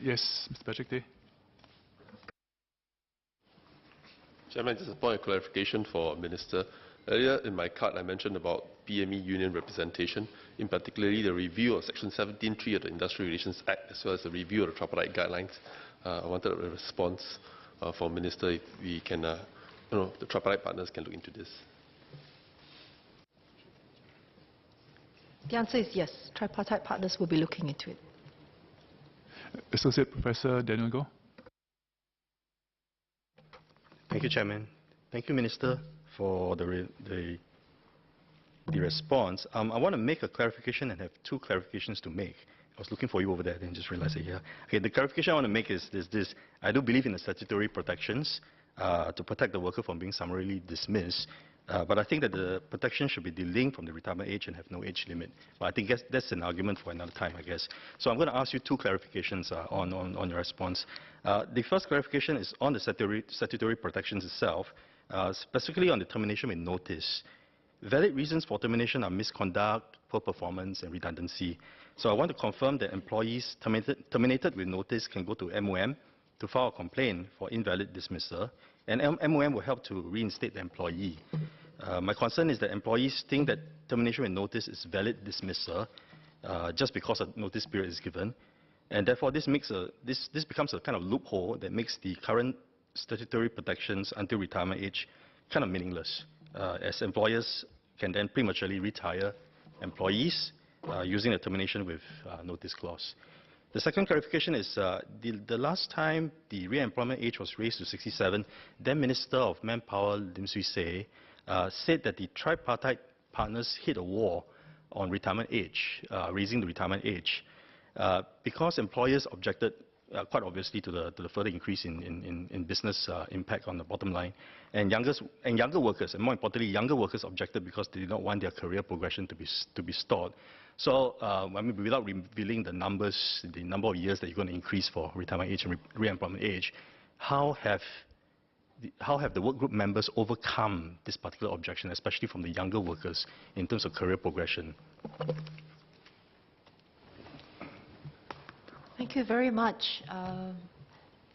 Yes, Mr. Patrick Tay. Chairman, just a point of clarification for Minister. Earlier in my card, I mentioned about PME union representation, in particularly the review of Section 17(3) of the Industrial Relations Act, as well as the review of the tripartite guidelines. I wanted a response from Minister if we can, the tripartite partners can look into this. The answer is yes. Tripartite partners will be looking into it. Associate Professor Daniel Goh. Thank you, Chairman. Thank you, Minister, for the response. I want to make a clarification and have two clarifications to make. I was looking for you over there, then just realized it here. Okay, the clarification I want to make is this. I do believe in the statutory protections to protect the worker from being summarily dismissed. But I think that the protection should be delinked from the retirement age and have no age limit. But I think that's an argument for another time, I guess. So I'm going to ask you two clarifications on your response. The first clarification is on the statutory protections itself, specifically on the termination with notice. Valid reasons for termination are misconduct, poor performance, and redundancy. So I want to confirm that employees terminated with notice can go to MOM to file a complaint for invalid dismissal, and MOM will help to reinstate the employee. My concern is that employees think that termination with notice is valid dismissal just because a notice period is given, and therefore this becomes a kind of loophole that makes the current statutory protections until retirement age kind of meaningless, as employers can then prematurely retire employees using a termination with notice clause. The second clarification is the last time the re-employment age was raised to 67, then Minister of Manpower Lim Swee Say said that the tripartite partners hit a wall on retirement age, raising the retirement age, because employers objected quite obviously to the further increase in business impact on the bottom line, and younger workers, and more importantly, younger workers objected because they did not want their career progression to be stalled. So, without revealing the numbers, the number of years that you're going to increase for retirement age and re-employment age, how have the work group members overcome this particular objection, especially from the younger workers, in terms of career progression? Thank you very much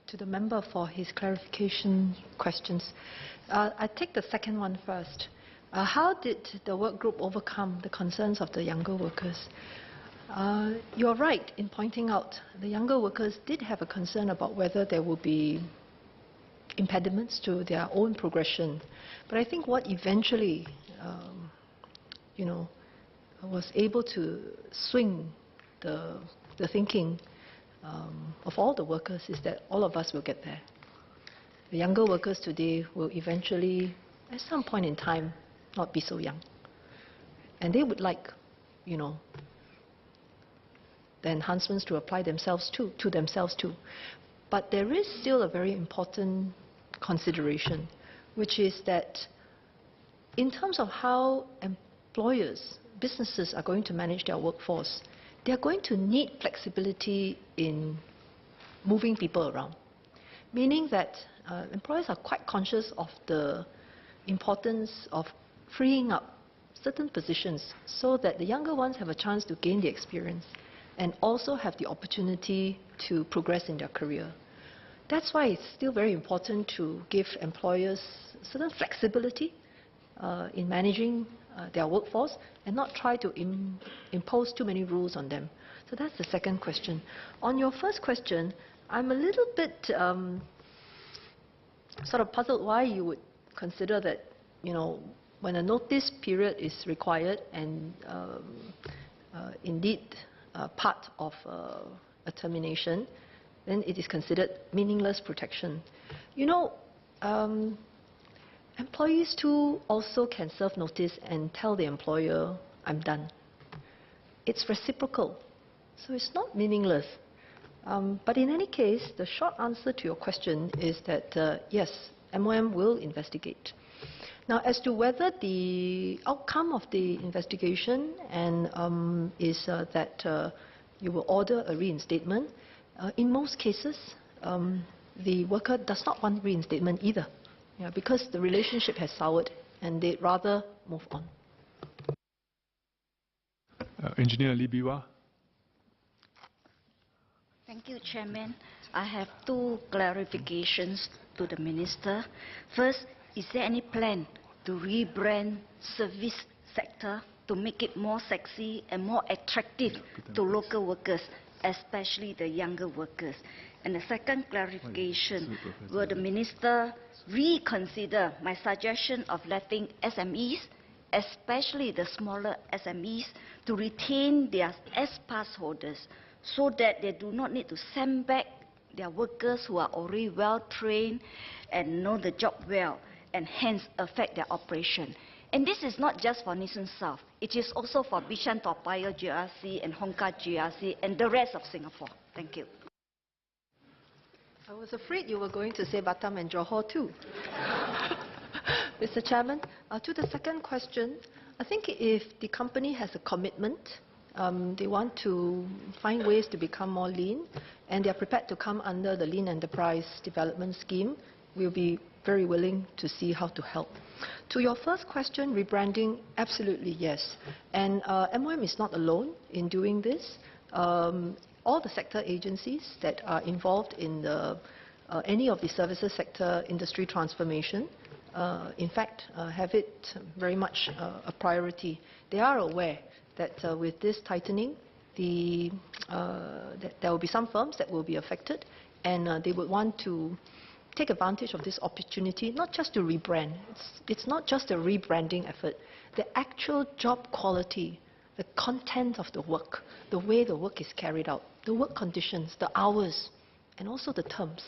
to the member for his clarification questions. I take the second one first. How did the work group overcome the concerns of the younger workers? You're right in pointing out the younger workers did have a concern about whether there would be impediments to their own progression. But I think what eventually, was able to swing the thinking of all the workers is that all of us will get there. The younger workers today will eventually, at some point in time, not be so young. And they would like, the enhancements to apply to themselves too. But there is still a very important consideration, which is that in terms of how employers, businesses are going to manage their workforce, they're going to need flexibility in moving people around. Meaning that employers are quite conscious of the importance of freeing up certain positions so that the younger ones have a chance to gain the experience and also have the opportunity to progress in their career. That's why it's still very important to give employers certain flexibility in managing their workforce and not try to impose too many rules on them. So that's the second question. On your first question, I'm a little bit sort of puzzled why you would consider that, when a notice period is required and indeed part of a termination, then it is considered meaningless protection. Employees too also can serve notice and tell the employer, I'm done. It's reciprocal, so it's not meaningless. But in any case, the short answer to your question is that yes, MOM will investigate. Now, as to whether the outcome of the investigation is that you will order a reinstatement, in most cases, the worker does not want reinstatement either, because the relationship has soured and they'd rather move on. Engineer Lee Biwa. Thank you, Chairman. I have two clarifications to the Minister. First, is there any plan to rebrand service sector to make it more sexy and more attractive to local workers, especially the younger workers? And the second clarification, will the Minister reconsider my suggestion of letting SMEs, especially the smaller SMEs, to retain their S-Pass holders so that they do not need to send back their workers who are already well-trained and know the job well, and hence affect their operation? And this is not just for Nison South. It is also for Bishan Toa Payoh GRC and Hongkar GRC and the rest of Singapore. Thank you. I was afraid you were going to say Batam and Johor too. Mr. Chairman, to the second question, I think if the company has a commitment, they want to find ways to become more lean, and they are prepared to come under the Lean Enterprise Development Scheme, we'll be very willing to see how to help. To your first question, rebranding, absolutely yes. And MOM is not alone in doing this. All the sector agencies that are involved in any of the services sector industry transformation, in fact, have it very much a priority. They are aware that with this tightening, that there will be some firms that will be affected, and they would want to take advantage of this opportunity, not just to rebrand. It's not just a rebranding effort. The actual job quality, the content of the work, the way the work is carried out, the work conditions, the hours, and also the terms.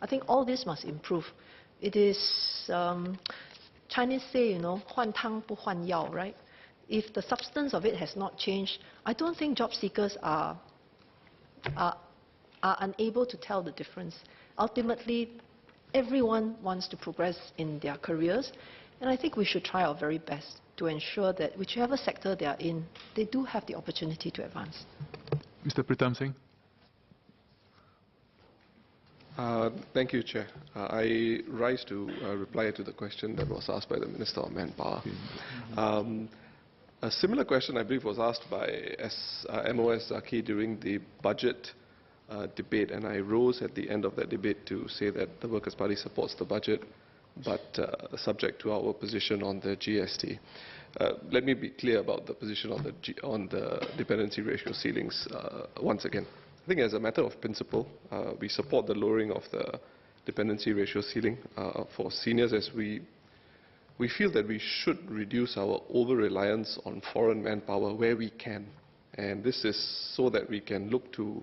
I think all this must improve. It is, Chinese say, 换汤不换药, right? If the substance of it has not changed, I don't think job seekers are unable to tell the difference. Ultimately, everyone wants to progress in their careers, and I think we should try our very best to ensure that whichever sector they are in, they do have the opportunity to advance. Mr. Pritam Singh. Thank you, Chair. I rise to reply to the question that was asked by the Minister of Manpower. A similar question, I believe, was asked by MOS Zaki during the budget debate, and I rose at the end of that debate to say that the Workers' Party supports the budget, but subject to our position on the GST. Let me be clear about the position on the dependency ratio ceilings once again. I think as a matter of principle, we support the lowering of the dependency ratio ceiling for seniors, as we feel that we should reduce our over-reliance on foreign manpower where we can. And this is so that we can look to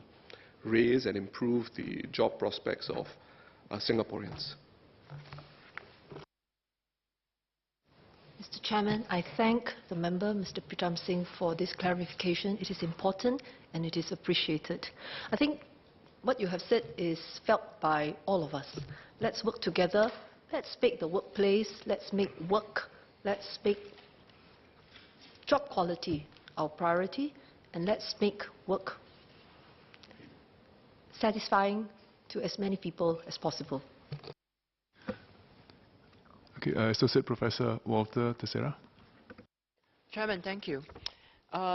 raise and improve the job prospects of Singaporeans. Mr. Chairman, I thank the member, Mr. Pritam Singh, for this clarification. It is important and it is appreciated. I think what you have said is felt by all of us. Let's work together. Let's make the workplace, let's make work, let's make job quality our priority, and let's make work satisfying to as many people as possible. Okay, Associate Professor Walter Teixeira. Chairman, thank you.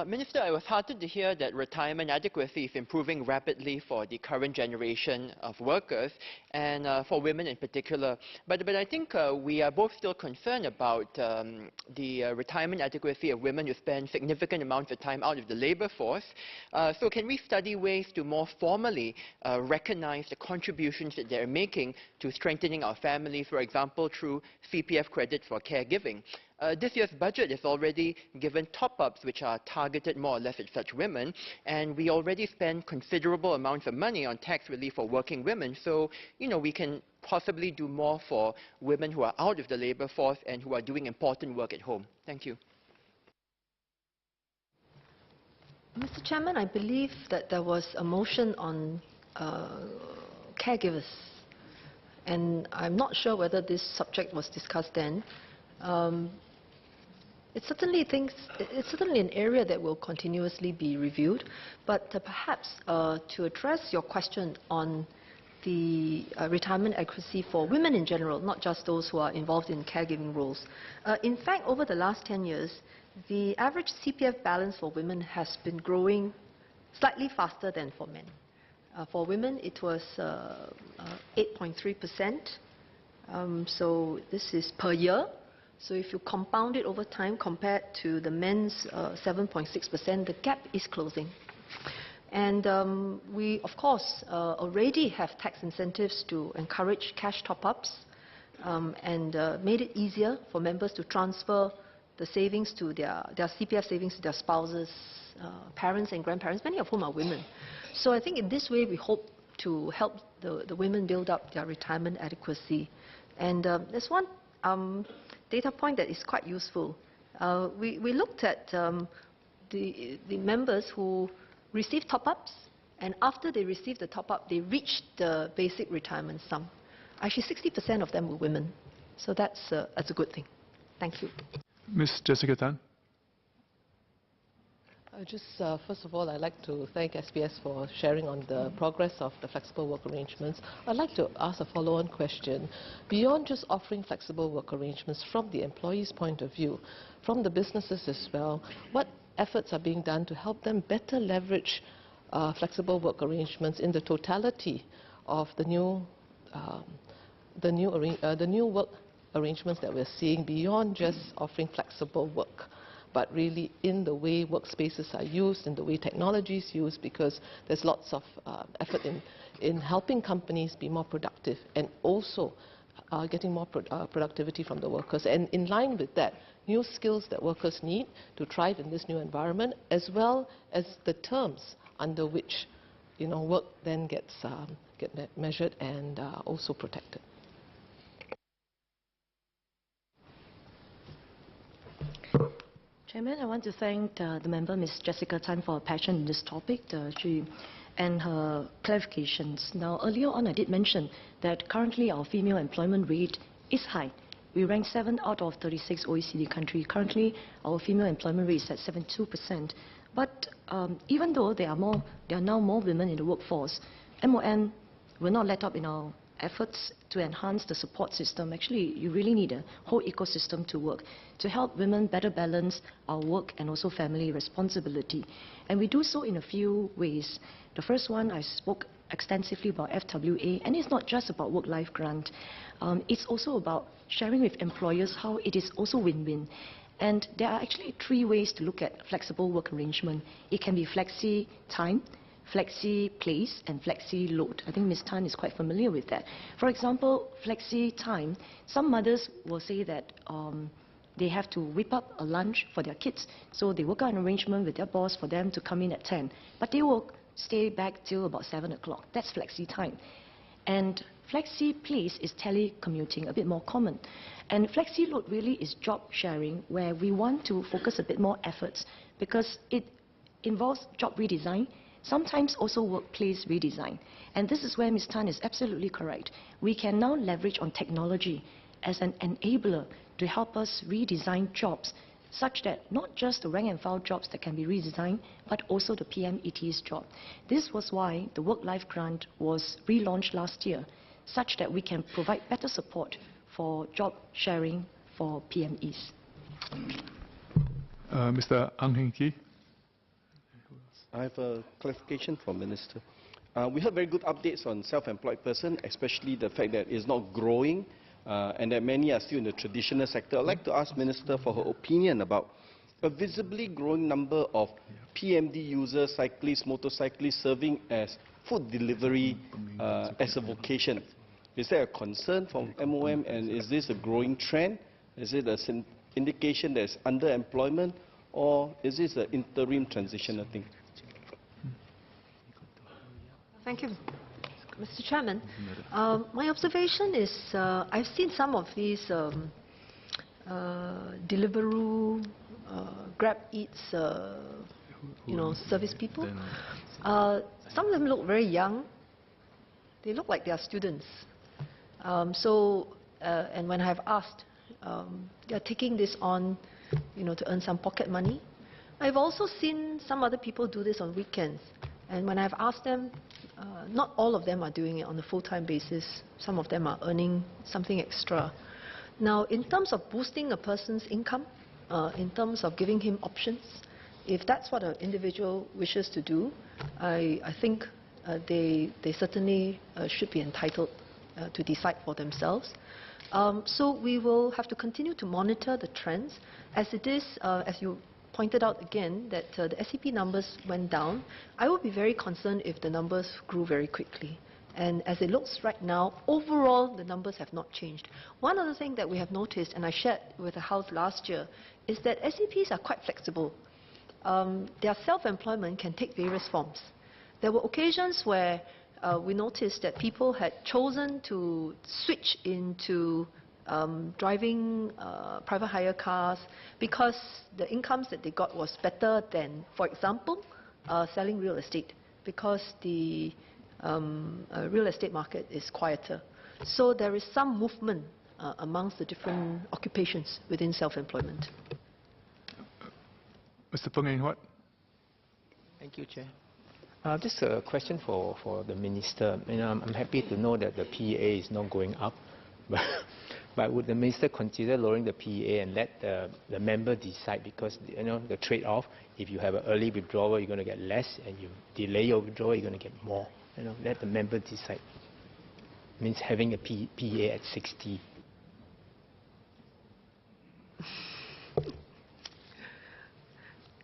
Minister, I was heartened to hear that retirement adequacy is improving rapidly for the current generation of workers and for women in particular. But I think we are both still concerned about the retirement adequacy of women who spend significant amounts of time out of the labour force. So can we study ways to more formally recognize the contributions that they're making to strengthening our families, for example, through CPF credits for caregiving? This year's budget has already given top-ups which are targeted more or less at such women, and we already spend considerable amounts of money on tax relief for working women. So, we can possibly do more for women who are out of the labour force and who are doing important work at home. Thank you. Mr. Chairman, I believe that there was a motion on caregivers, and I'm not sure whether this subject was discussed then. It's certainly an area that will continuously be reviewed, but perhaps to address your question on the retirement adequacy for women in general, not just those who are involved in caregiving roles. In fact, over the last 10 years, the average CPF balance for women has been growing slightly faster than for men. For women, it was 8.3%. So this is per year. So if you compound it over time compared to the men's 7.6%, the gap is closing. And we, of course, already have tax incentives to encourage cash top-ups and made it easier for members to transfer the savings to their CPF savings to their spouses, parents and grandparents, many of whom are women. So I think in this way we hope to help the women build up their retirement adequacy. And there's one data point that is quite useful. We looked at the members who received top-ups, and after they received the top-up, they reached the basic retirement sum. Actually, 60% of them were women. So that's a good thing. Thank you. Ms. Jessica Tan. First of all, I'd like to thank SBS for sharing on the progress of the flexible work arrangements. I'd like to ask a follow-on question. Beyond just offering flexible work arrangements from the employee's point of view, from the businesses as well, what efforts are being done to help them better leverage flexible work arrangements in the totality of the new work arrangements that we're seeing, beyond just offering flexible work, but really in the way workspaces are used, in the way technology is used, because there's lots of effort in helping companies be more productive and also getting more productivity from the workers. And in line with that, new skills that workers need to thrive in this new environment, as well as the terms under which work then get measured and also protected. Chairman, I want to thank the member, Ms. Jessica Tan, for her passion in this topic and her clarifications. Now, earlier on, I did mention that currently our female employment rate is high. We rank 7 out of 36 OECD countries. Currently, our female employment rate is at 72%. But even though there are now more women in the workforce, MOM will not let up in our efforts to enhance the support system. Actually, you really need a whole ecosystem to work to help women better balance our work and also family responsibility. And we do so in a few ways. The first one, I spoke extensively about FWA, and it's not just about work-life grant. It's also about sharing with employers how it is also win-win. And there are actually 3 ways to look at flexible work arrangement. It can be flexi time, flexi place, and flexi load. I think Ms. Tan is quite familiar with that. For example, flexi time, some mothers will say that they have to whip up a lunch for their kids, so they work out an arrangement with their boss for them to come in at 10, but they will stay back till about 7 o'clock. That's flexi time. And flexi place is telecommuting, a bit more common. And flexi load really is job sharing, where we want to focus a bit more efforts because it involves job redesign, sometimes also workplace redesign. And this is where Ms. Tan is absolutely correct. We can now leverage on technology as an enabler to help us redesign jobs such that not just the rank and file jobs that can be redesigned, but also the PMET's job. This was why the work-life grant was relaunched last year, such that we can provide better support for job sharing for PMEs. Mr. Ang Heng Kee. I have a clarification for Minister. We heard very good updates on self-employed person, especially the fact that it's not growing and that many are still in the traditional sector. I'd like to ask Minister for her opinion about a visibly growing number of PMD users, cyclists, motorcyclists serving as food delivery as a vocation. Is there a concern from MOM, and is this a growing trend? Is it an indication there's underemployment, or is this an interim transitional thing? Thank you, Mr. Chairman. My observation is I've seen some of these Deliveroo, Grab Eats, service people. Some of them look very young. They look like they are students. And when I have asked, they are taking this on, to earn some pocket money. I've also seen some other people do this on weekends. And when I've asked them, not all of them are doing it on a full-time basis. Some of them are earning something extra. Now, in terms of boosting a person's income, in terms of giving him options, if that's what an individual wishes to do, I think they certainly should be entitled to decide for themselves. So we will have to continue to monitor the trends. As it is, as you pointed out again, that the SEP numbers went down. I would be very concerned if the numbers grew very quickly. And as it looks right now, overall, the numbers have not changed. One other thing that we have noticed, and I shared with the House last year, is that SEPs are quite flexible. Their self-employment can take various forms. There were occasions where we noticed that people had chosen to switch into driving private hire cars because the incomes that they got was better than, for example, selling real estate, because the real estate market is quieter. So there is some movement amongst the different occupations within self-employment. Mr. Peng Eng Huat. Thank you, Chair. Just a question for the Minister. I'm happy to know that the PEA is not going up, but would the Minister consider lowering the PEA and let the member decide? Because the trade-off, if you have an early withdrawal, you're going to get less, and you delay your withdrawal, you're going to get more. Let the member decide. Means having a PEA at 60.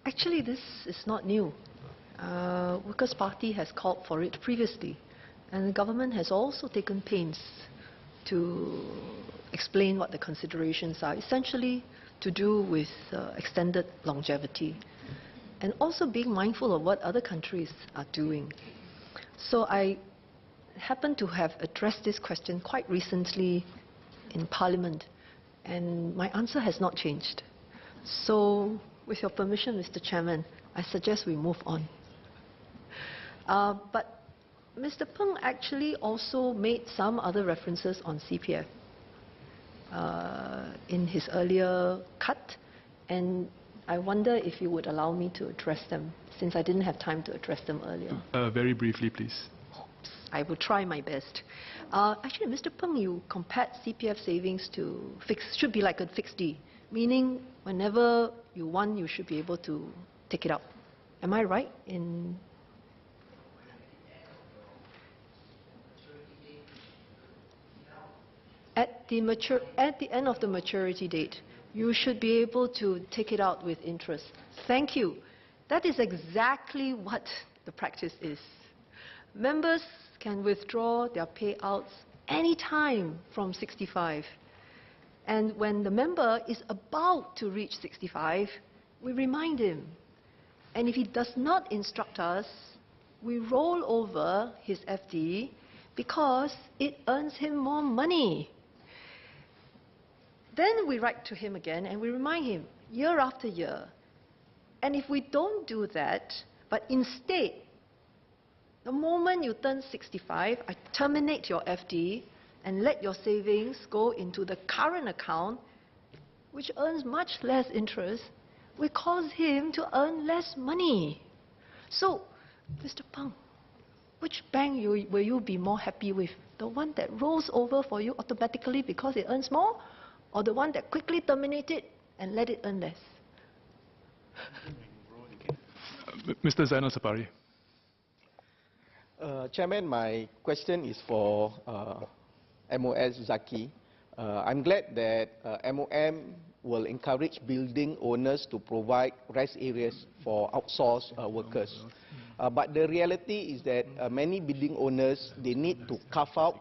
Actually, this is not new. Workers' Party has called for it previously, and the government has also taken pains to explain what the considerations are, essentially to do with extended longevity, and also being mindful of what other countries are doing. So I happen to have addressed this question quite recently in Parliament, and my answer has not changed. So, with your permission, Mr. Chairman, I suggest we move on. But Mr. Peng actually also made some other references on CPF in his earlier cut, and I wonder if you would allow me to address them, since I didn't have time to address them earlier. Very briefly, please. I will try my best. Actually, Mr. Peng, you compared CPF savings to should be like a fixed D, meaning whenever you want, you should be able to take it out. Am I right in... At the end of the maturity date, you should be able to take it out with interest. Thank you. That is exactly what the practice is. Members can withdraw their payouts any time from 65. And when the member is about to reach 65, we remind him. And if he does not instruct us, we roll over his FD because it earns him more money. Then we write to him again and we remind him year after year. And if we don't do that, but instead, the moment you turn 65, I terminate your FD and let your savings go into the current account, which earns much less interest, we cause him to earn less money. So, Mr. Peng, which bank will you be more happy with? The one that rolls over for you automatically because it earns more? Or the one that quickly terminates it and let it earn less? Mr. Zainal Sapari. Chairman, my question is for MOS Zaki. I'm glad that MOM will encourage building owners to provide rest areas for outsourced workers. But the reality is that many building owners, they need to carve out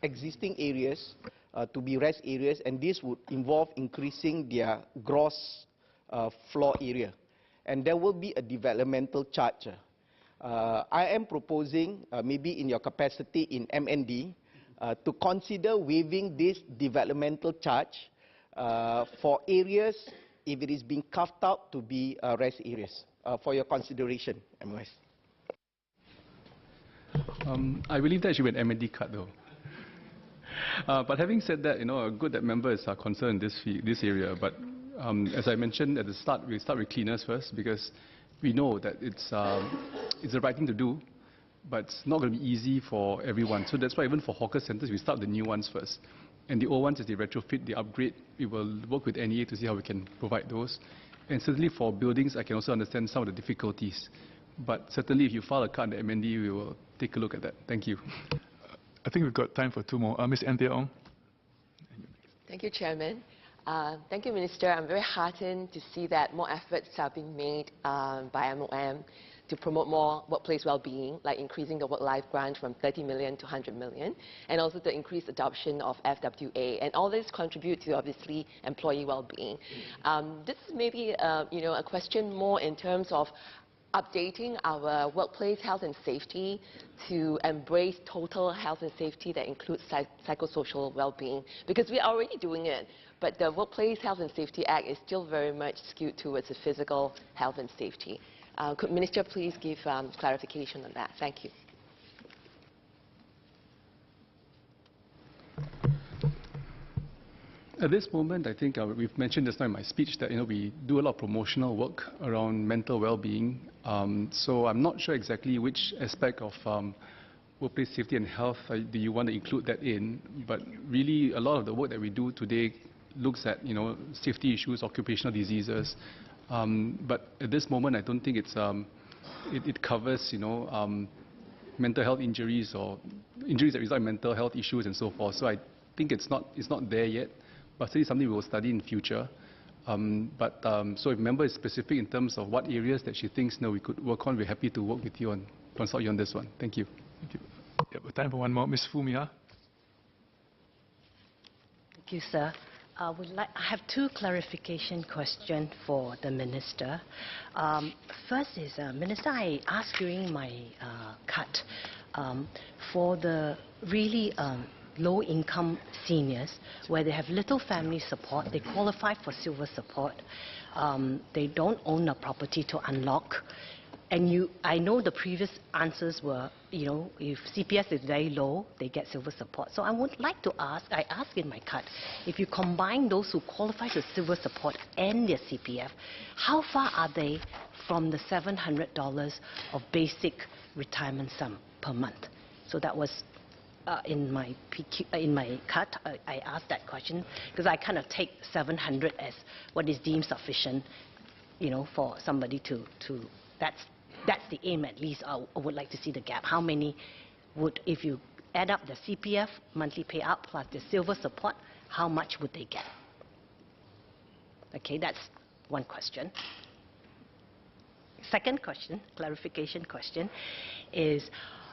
existing areas to be rest areas, and this would involve increasing their gross floor area. And there will be a developmental charge. I am proposing, maybe in your capacity in MND, to consider waiving this developmental charge for areas if it is being carved out to be rest areas. For your consideration, MOS. I believe that should be an MND cut, though. But having said that, good that members are concerned in this area. But as I mentioned at the start, we start with cleaners first, because we know that it's the right thing to do, but it's not going to be easy for everyone. So that's why even for hawker centres, we start the new ones first. And the old ones, as they retrofit, they upgrade, we will work with NEA to see how we can provide those. And certainly for buildings, I can also understand some of the difficulties. But certainly, if you file a card at MND, we will take a look at that. Thank you. I think we've got time for two more. Ms. Anthea Ong. Thank you, Chairman. Thank you, Minister. I'm very heartened to see that more efforts are being made by MOM to promote more workplace well-being, like increasing the work-life grant from 30 million to 100 million, and also the increased adoption of FWA. And all this contribute to, obviously, employee well-being. This is maybe a question more in terms of updating our workplace health and safety to embrace total health and safety that includes psychosocial well-being, because we are already doing it, but the Workplace Health and Safety Act is still very much skewed towards the physical health and safety. Could Minister please give clarification on that? Thank you. At this moment, I think we've mentioned just now in my speech that we do a lot of promotional work around mental well-being. So I'm not sure exactly which aspect of workplace safety and health do you want to include that in. But really, a lot of the work that we do today looks at safety issues, occupational diseases. But at this moment, I don't think it covers mental health injuries or injuries that result in mental health issues and so forth. So I think it's not there yet. But still something we will study in future. So if member is specific in terms of what areas that she thinks we could work on, we're happy to work with you and consult you on this one. Thank you. Thank you. Yep, time for one more. Ms. Fumiha. Thank you, sir. I have two clarification questions for the Minister. First is, Minister, I asked during my cut for the really low-income seniors, where they have little family support, they qualify for silver support, they don't own a property to unlock, and I know the previous answers were, if CPF is very low, they get silver support. So I would like to ask, I asked in my cut, if you combine those who qualify for silver support and their CPF, how far are they from the $700 of basic retirement sum per month? So that was in my cut, I asked that question because I kind of take 700 as what is deemed sufficient, for somebody to that's the aim at least. I would like to see the gap. How many would, if you add up the CPF monthly payout plus the silver support, how much would they get? Okay, that's one question. Second question, clarification question, is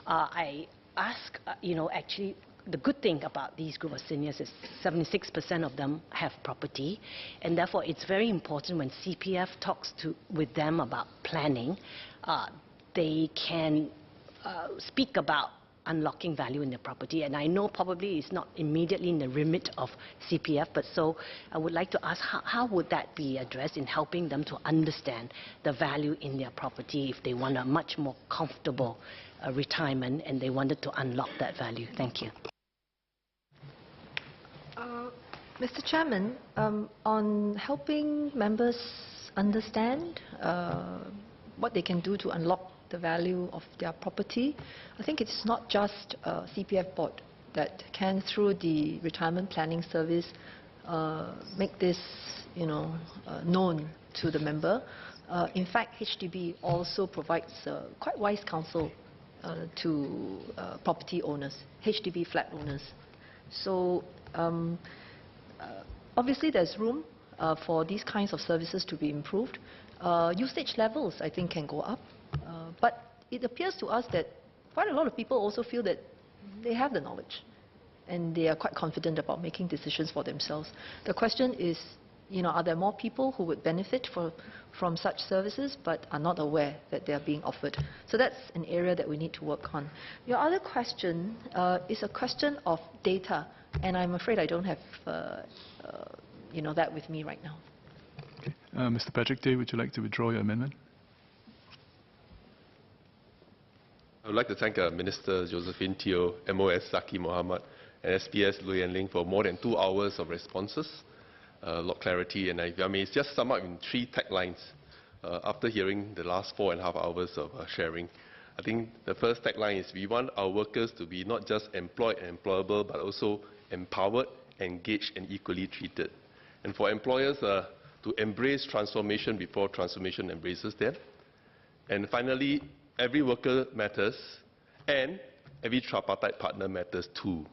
I ask, actually, the good thing about these group of seniors is 76% of them have property, and therefore it's very important when CPF talks with them about planning, they can speak about unlocking value in their property. And I know probably it's not immediately in the remit of CPF, but so I would like to ask how would that be addressed in helping them to understand the value in their property if they want a much more comfortable retirement and they wanted to unlock that value. Thank you. Mr. Chairman, on helping members understand what they can do to unlock the value of their property, I think it's not just CPF board that can, through the retirement planning service, make this known to the member. In fact, HDB also provides quite wise counsel to property owners, HDB flat owners. So obviously there's room for these kinds of services to be improved. Usage levels, I think, can go up. But it appears to us that quite a lot of people also feel that they have the knowledge and they are quite confident about making decisions for themselves. The question is, are there more people who would benefit from such services but are not aware that they are being offered? So that's an area that we need to work on. Your other question is a question of data, and I'm afraid I don't have that with me right now. Okay. Mr. Patrick Tay, would you like to withdraw your amendment? I would like to thank Minister Josephine Teo, MOS Zaki Mohamad, and SPS Lui Yan Ling for more than 2 hours of responses. A lot of clarity, and I may just sum up in 3 taglines after hearing the last 4.5 hours of sharing. I think the first tagline is we want our workers to be not just employed and employable, but also empowered, engaged, and equally treated. And for employers to embrace transformation before transformation embraces them. And finally, every worker matters, and every tripartite partner matters too.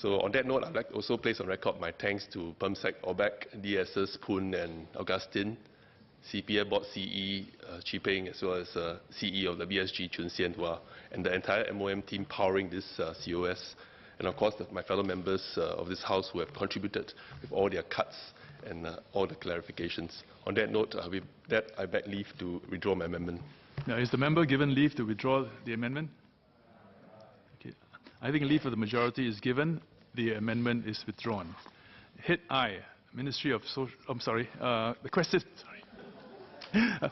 So on that note, I'd like to also place on record my thanks to PERMSEC, ORBEC, DSS, Poon, and Augustine, CPF Board CE, Chi Peng, as well as CE of the BSG, Chun Sian Hua, and the entire MOM team powering this COS, and of course my fellow members of this House who have contributed with all their cuts and all the clarifications. On that note, with that, I beg leave to withdraw my amendment. Now, is the member given leave to withdraw the amendment? Okay. I think leave of the majority is given. The amendment is withdrawn. Hit I, Ministry of Social... I'm sorry. The question... Sorry.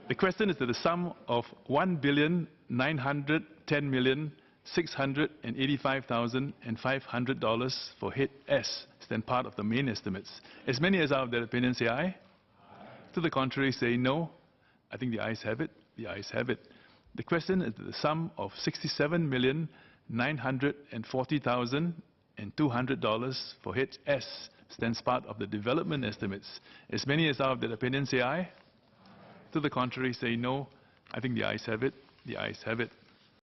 The question is that the sum of $1,910,685,500 for hit S stand part of the main estimates. As many as are of that opinion say aye. To the contrary say no. I think the ayes have it. The ayes have it. The question is that the sum of $67,940,200 for hit S stands part of the development estimates. As many as are of that opinion say aye. To the contrary say no. I think the ayes have it. The ayes have it.